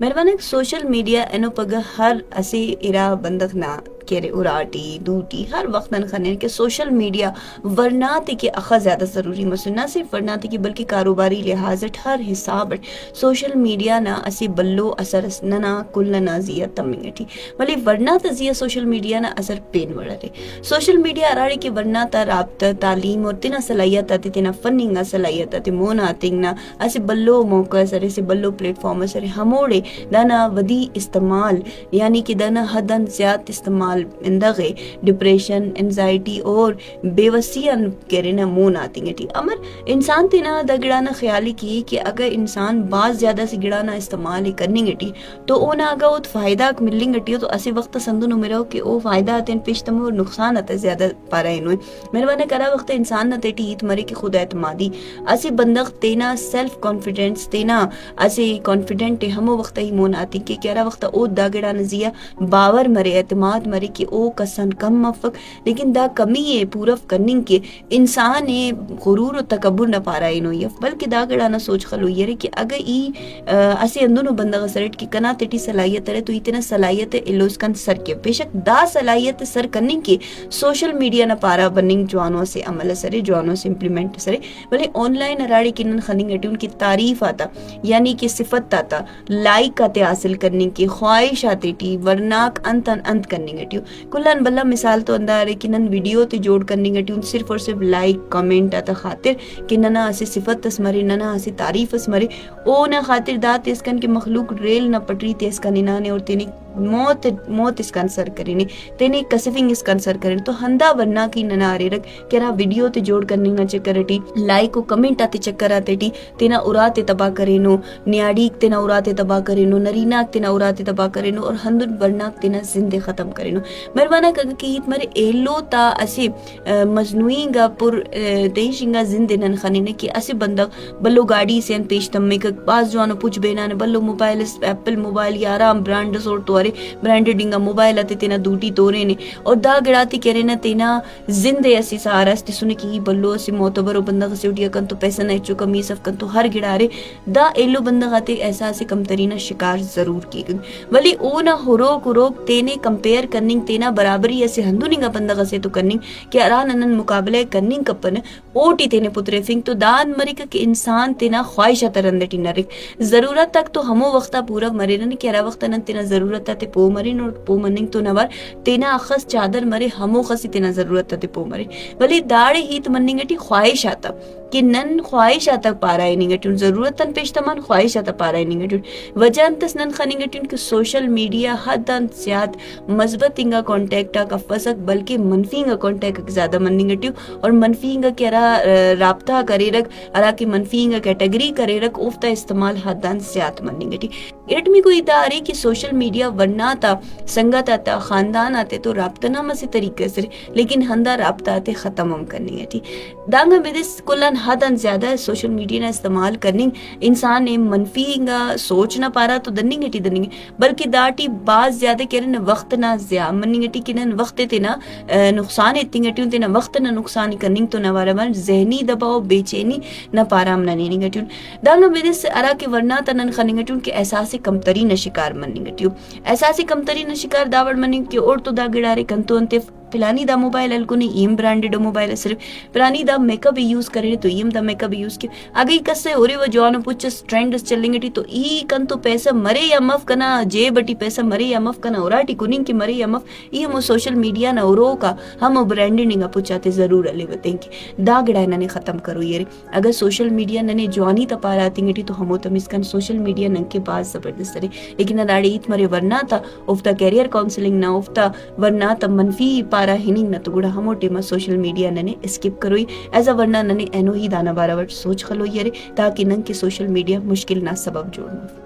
Mervanek social media eno paga har asi ira bandak na केरे उराटी दूटी हर वक्त none खने के सोशल मीडिया वरनाते के अखा ज़्यादा ज़रूरी मसला ना सिर्फ वरनाते की बल्कि कारोबारी लिहाज हर हिसाब सोशल मीडिया ना असी बल्लो असर नना कुल नाजिया तमिंगटी वली वरनात जिया सोशल मीडिया ना असर पेन वड़े सोशल मीडिया अराड़ी के वरनाता राब्ता तालीम और तिना सलाहियत आती तिना फनिंग सलाहियत आती मोना तिंगना असी बल्लो मौका सरे से बल्लो प्लेटफॉर्म सरे हमोड़े दाना वदी इस्तेमाल यानी कि दाना हदन ज़्यादा इस्तेमाल इंदगे डिप्रेशन एंजाइटी और बेवसियन केरेना मोन आती टी अमर इंसान तिना दगड़ाना ख्याली की कि अगर इंसान बाज ज्यादा से गिड़ाना इस्तेमाल करनी गटी तो ओ ना अगर वो फायदा मिलनी गटी तो असी वक्त संदुन उमेरो कि ओ फायदा आते पेशतम और नुकसान आते ज्यादा पारा इनो मेहरबानी करा वक्त इंसान न तेटी ईत मरे की खुद एतमादी असी बंदक तेना सेल्फ कॉन्फिडेंस तेना असी कॉन्फिडेंट हमो वक्त ही मोन आती कि क्या वक्त ओ दागड़ा नजिया बावर मरे एतमाद मरे कि ओ कसन कम मफक लेकिन दा कमी है पूरफ करने के इंसान है गुरूर और तकब्बुर न पा रहा इनो ये बल्कि दा गड़ा ना सोच खलो ये कि अगर ई असे अंदुनो बंदा सरेट की कना तेटी सलाहियत है तो इतना सलाहियत इलोस्कन सर के बेशक दा सलाहियत सर करने के सोशल मीडिया न पारा बनिंग जवानों से अमल सरे जवानों से इम्प्लीमेंट सरे भले ऑनलाइन अराड़ी किनन खनिंग उनकी तारीफ आता यानी कि सिफत आता लाइक आते हासिल करने की ख्वाहिश आती टी वरनाक अंत करने कुल्लन बल्ला मिसाल तो अंदर है कि नन वीडियो ते जोड़ करनी गटी उन सिर्फ और सिर्फ लाइक कमेंट आता खातिर कि नना असे सिफत तस्मरे नना असे तारीफ असमरे ओ ना खातिर दात इसकन के मखलूक रेल ना पटरी ते इसका निनाने और तेने मौत इसका अंसर करेने तेने कसिफिंग इसका अंसर करेने तो हंदा वरना की नना आरे रख केरा वीडियो ते जोड़ करने ना चक्कर टी लाइक को कमेंट आते चक्कर आते टी तेना उराते तबाह करेनो न्याड़ी तेना उराते तबाह करेनो नरीना तेना उराते तबाह करेनो और हंदुन वरना तेना जिंदे खत्म करेनो मेहरबाना कि मरे एलो ता असे मजनुईंगा पुर देशिंगा जिंदे नन खने कि असे बंदा बल्लो गाड़ी से पेश तम्मे का बाज जवानो पूछ बेना ने बल्लो मोबाइल एप्पल मोबाइल यारा ब्रांड सोर तोरे ब्रांडेडिंगा मोबाइल आते तेना दूटी तोरे ने और दा गड़ाती करे ना तेना जिंदे असी सहारा अस्ते सुने की बल्लो असे मोतबर बंदा से उठिया कन तो पैसा नहीं चुका मी सब कन तो हर गिड़ारे दा एलो बंदा खाते ऐसा से कम तरीना शिकार जरूर की गई वली ओ ना हुरोक उरोक तेने कंपेयर करनी तेना बराबरी ऐसे हंदुनिंगा बंदा गसे तो करनी कि अरान अनन मुकाबले करनी कपन ओटी तेने पुत्रे फिंग तो दान मरे के इंसान तेना ख्वाहिश तरंदटी नरिक जरूरत तक तो हमो वक्ता पूरा मरे न कि अरा वक्त नन तेना जरूरत ते पो मरे और पो मनिंग तो नवर तेना अखस चादर मरे हमो खसी तेना जरूरत ते पो मरे वली दाड़े हित मनिंगटी ख्वाहिश आता कि नन ख्वाहिश आता पारा निगटुन जरूरत तन पेश तमान ख्वाहिश आता पारा निगटुन वजह अंतस नन खनिगटुन कि सोशल मीडिया हदन ज्याद मजबत इंगा कॉन्टेक्ट का फसक बल्कि मनफी इंगा कॉन्टेक्ट ज्यादा मन निगटिव और मनफी इंगा के अरा राब्ता करे रख अरा की मनफी इंगा कैटेगरी करे रख उफ्ता इस्तेमाल हदन ज्याद मन निगटिव इट में कोई इदारे कि सोशल मीडिया वरना था संगत आता खानदान आते तो राब्ता ना मसी तरीके से लेकिन हंदा राब्ता आते खत्म हम करनी है ठीक दांगा बेदिस कुलन हदन ज्यादा सोशल मीडिया ना इस्तेमाल करनी इंसान ने मनफी इंगा सोच ना पारा तो दन्नी बल्कि दाटी बाज ज्यादा कह रहे वक्त ना ज्या मनिंगटी कि नन वक्त ते ना नुकसान इतिंगटी ते ना वक्त ना नुकसान करनी तो ना वारमन जहनी दबाव बेचैनी ना पाराम ना नींगटी दांगा बेदिस अरा के वरना तनन खनिंगटी के एहसास कमतरी न शिकार मनिंगटी एहसास कमतरी न शिकार दावड़ मनिंग के और तो दा गिड़ारे कंतो अंते पिलानी दा मोबाइल अलकुनी ईम ब्रांडेड मोबाइल सिर्फ पिलानी दा मेकअप यूज करे तो ईम दा मेकअप यूज के आगे कसे ओरे वो जवान पुचस ट्रेंड चलेंगे तो ई कन तो पैसा मरे या मफ कना जे बटी पैसा मरे या मफ कना ओराटी कुनिंग की मरे या मफ ई हम सोशल मीडिया ना ओरो का हम ब्रांडेडिंग पुचाते जरूर अले बतेंगे दा गड़ा नने खत्म करो ये अगर सोशल मीडिया नने जवानी तपारा तिंगटी तो हम तो मिसकन सोशल मीडिया नंग के पास जबरदस्त रे लेकिन अडाड़ी इत मरे वरना था उफ्ता कैरियर काउंसलिंग ना उफ्ता वरना था मनफी पारा हिनिंग न तो गुड़ा हमो टेमा सोशल मीडिया नने स्किप करोई एज अ वरना नने एनो ही दाना बारावर सोच खलो ये ताकि नंग के सोशल मीडिया मुश्किल ना सबब जोड़ना